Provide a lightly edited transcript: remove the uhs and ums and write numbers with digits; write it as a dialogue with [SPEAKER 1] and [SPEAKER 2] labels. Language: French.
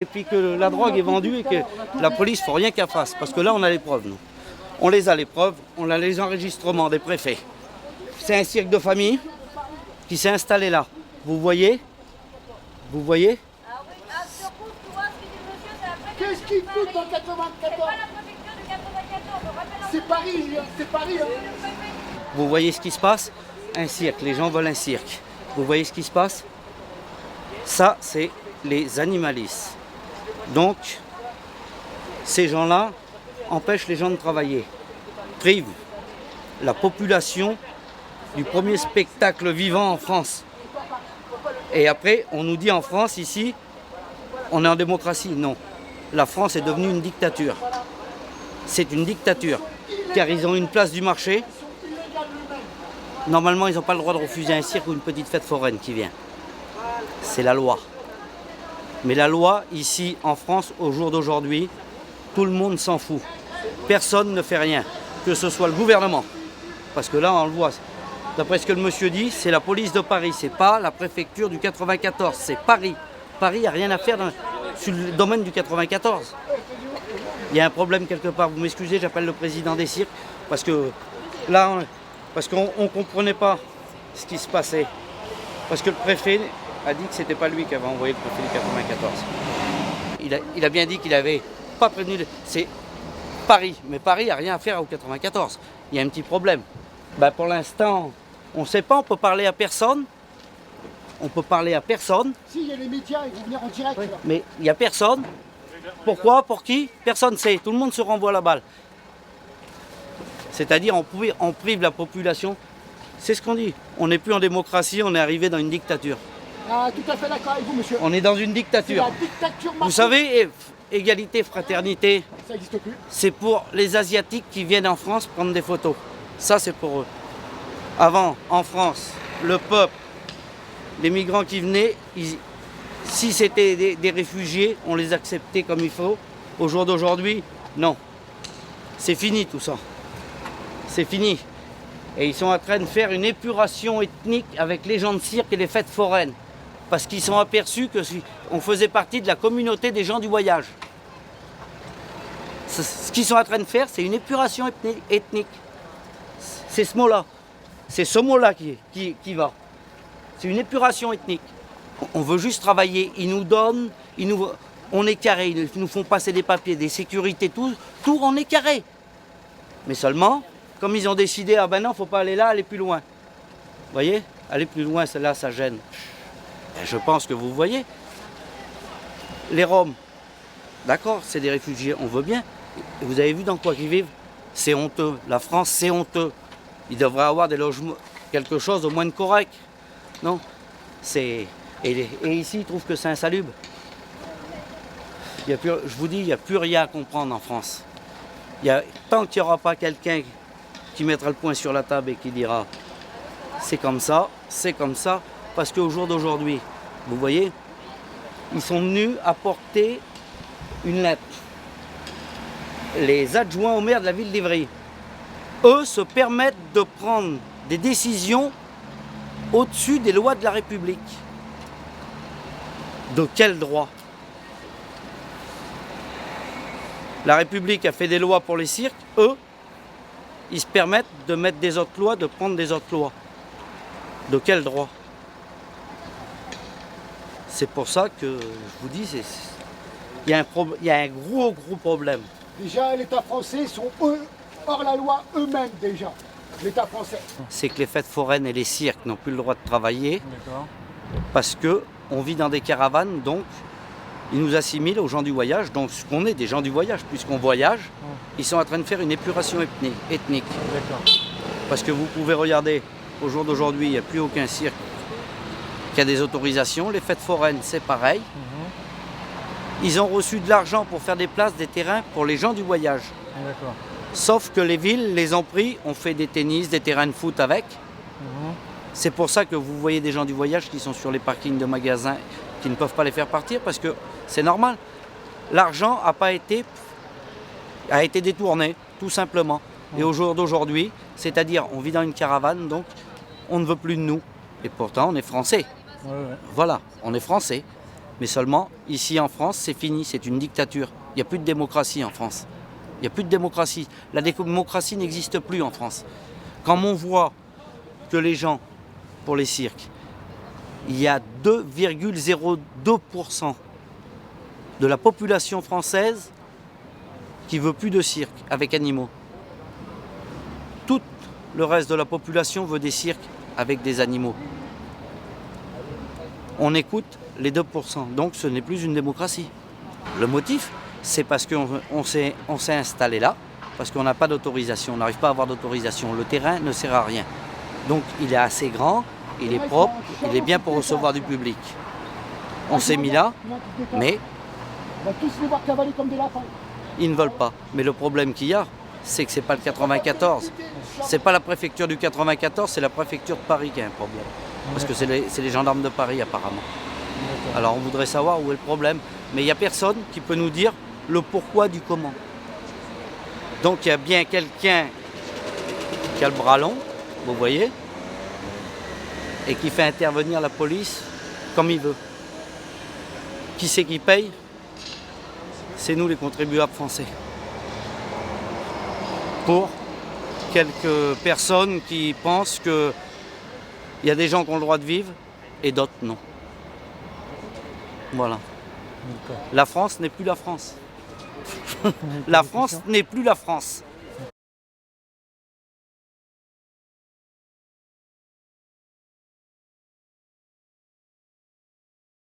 [SPEAKER 1] Et puis que la drogue est vendue et que la police ne faut rien qu'elle fasse. Parce que là, on a les preuves, nous. On les a, les preuves, on a les enregistrements des préfets. C'est un cirque de famille qui s'est installé là. Vous voyez? Vous voyez?
[SPEAKER 2] Qu'est-ce qu'il fout dans 94? C'est Paris, c'est Paris.
[SPEAKER 1] Vous voyez ce qui se passe? Un cirque, les gens veulent un cirque. Vous voyez ce qui se passe? Ça, c'est les animalistes. Donc, ces gens-là empêchent les gens de travailler, privent la population du premier spectacle vivant en France. Et après, on nous dit en France, ici, on est en démocratie. Non, la France est devenue une dictature. C'est une dictature, car ils ont une place du marché. Normalement, ils n'ont pas le droit de refuser un cirque ou une petite fête foraine qui vient. C'est la loi. Mais la loi, ici, en France, au jour d'aujourd'hui, tout le monde s'en fout. Personne ne fait rien, que ce soit le gouvernement. Parce que là, on le voit, d'après ce que le monsieur dit, c'est la police de Paris, c'est pas la préfecture du 94, c'est Paris. Paris n'a rien à faire sur le domaine du 94. Il y a un problème quelque part, vous m'excusez, j'appelle le président des cirques, parce que là, parce qu'on ne comprenait pas ce qui se passait. Parce que le préfet a dit que c'était pas lui qui avait envoyé le préfet du 94. Il a bien dit qu'il n'avait pas prévenu, c'est Paris, mais Paris n'a rien à faire au 94. Il y a un petit problème. Ben pour l'instant, on ne sait pas, on peut parler à personne. On peut parler à personne.
[SPEAKER 2] Si, il y a les médias, ils vont venir en direct.
[SPEAKER 1] Oui, mais il n'y a personne. Pourquoi? Pour qui? Personne ne sait. Tout le monde se renvoie la balle. C'est-à-dire on prive la population. C'est ce qu'on dit. On n'est plus en démocratie, on est arrivé dans une dictature.
[SPEAKER 2] Ah, tout à fait d'accord avec vous, monsieur.
[SPEAKER 1] On est dans une dictature.
[SPEAKER 2] C'est la dictature
[SPEAKER 1] Vous savez, égalité, fraternité,
[SPEAKER 2] ça n'existe plus.
[SPEAKER 1] c'est pour les Asiatiques qui viennent en France prendre des photos. Ça, c'est pour eux. Avant, en France, le peuple, les migrants qui venaient, si c'était des réfugiés, on les acceptait comme il faut. Au jour d'aujourd'hui, non. C'est fini tout ça. C'est fini. Et ils sont en train de faire une épuration ethnique avec les gens de cirque et les fêtes foraines. Parce qu'ils sont aperçus qu'on faisait partie de la communauté des gens du voyage. Ce qu'ils sont en train de faire, c'est une épuration ethnique. C'est ce mot-là. C'est ce mot-là qui va. C'est une épuration ethnique. On veut juste travailler. Ils nous donnent, on est carré. Ils nous font passer des papiers, des sécurités, tout on est carré. Mais seulement, comme ils ont décidé, ah ben non, il ne faut pas aller là, aller plus loin. Vous voyez? Aller plus loin, là, ça gêne. Et je pense que vous voyez. Les Roms, d'accord, c'est des réfugiés, on veut bien. Et vous avez vu dans quoi ils vivent? C'est honteux. La France, c'est honteux. Ils devraient avoir des logements, quelque chose au moins de correct. Non? Et ici, ils trouvent que c'est insalubre. Je vous dis, il n'y a plus rien à comprendre en France. Tant qu'il n'y aura pas quelqu'un qui mettra le poing sur la table et qui dira c'est comme ça, parce qu'au jour d'aujourd'hui, vous voyez, ils sont venus apporter une lettre. Les adjoints au maire de la ville d'Ivry, eux se permettent de prendre des décisions au-dessus des lois de la République. De quel droit? La République a fait des lois pour les cirques, eux, ils se permettent de mettre des autres lois, de prendre des autres lois. De quel droit? C'est pour ça que je vous dis, il y a un gros problème.
[SPEAKER 2] Déjà, l'État français sont hors la loi eux-mêmes déjà. L'État français.
[SPEAKER 1] C'est que les fêtes foraines et les cirques n'ont plus le droit de travailler. Parce qu'on vit dans des caravanes, donc ils nous assimilent aux gens du voyage. Donc ce qu'on est des gens du voyage, puisqu'on voyage, ils sont en train de faire une épuration ethnique. Parce que vous pouvez regarder, au jour d'aujourd'hui, il n'y a plus aucun cirque qui a des autorisations. Les fêtes foraines, c'est pareil. Ils ont reçu de l'argent pour faire des places, des terrains pour les gens du voyage. Sauf que les villes les ont pris, ont fait des tennis, des terrains de foot avec. C'est pour ça que vous voyez des gens du voyage qui sont sur les parkings de magasins, qui ne peuvent pas les faire partir, parce que c'est normal. L'argent a été détourné, tout simplement. Et au jour d'aujourd'hui, c'est-à-dire on vit dans une caravane, donc on ne veut plus de nous. Et pourtant, on est français. Voilà, on est français. Mais seulement, ici en France, c'est fini, c'est une dictature. Il n'y a plus de démocratie en France. Il n'y a plus de démocratie. La démocratie n'existe plus en France. Quand on voit que les gens, pour les cirques, il y a 2,02% de la population française qui veut plus de cirque avec animaux. Tout le reste de la population veut des cirques avec des animaux. On écoute les 2%, donc ce n'est plus une démocratie. Le motif, c'est parce qu'on s'est installé là, parce qu'on n'a pas d'autorisation, on n'arrive pas à avoir d'autorisation. Le terrain ne sert à rien. Donc il est assez grand, il est propre, il est bien pour recevoir du public. On s'est mis là, mais
[SPEAKER 2] On va tous les voir cavaler comme des lapins.
[SPEAKER 1] ils ne veulent pas. Mais le problème qu'il y a, c'est que c'est pas le 94. C'est pas la préfecture du 94, c'est la préfecture de Paris qui a un problème. Parce que c'est les gendarmes de Paris apparemment. Alors on voudrait savoir où est le problème. Mais il n'y a personne qui peut nous dire le pourquoi du comment. Donc il y a bien quelqu'un qui a le bras long, vous voyez, et qui fait intervenir la police comme il veut. Qui c'est qui paye? C'est nous les contribuables français. Pour quelques personnes qui pensent qu'il y a des gens qui ont le droit de vivre et d'autres non. Voilà. La France n'est plus la France. La France n'est plus la France.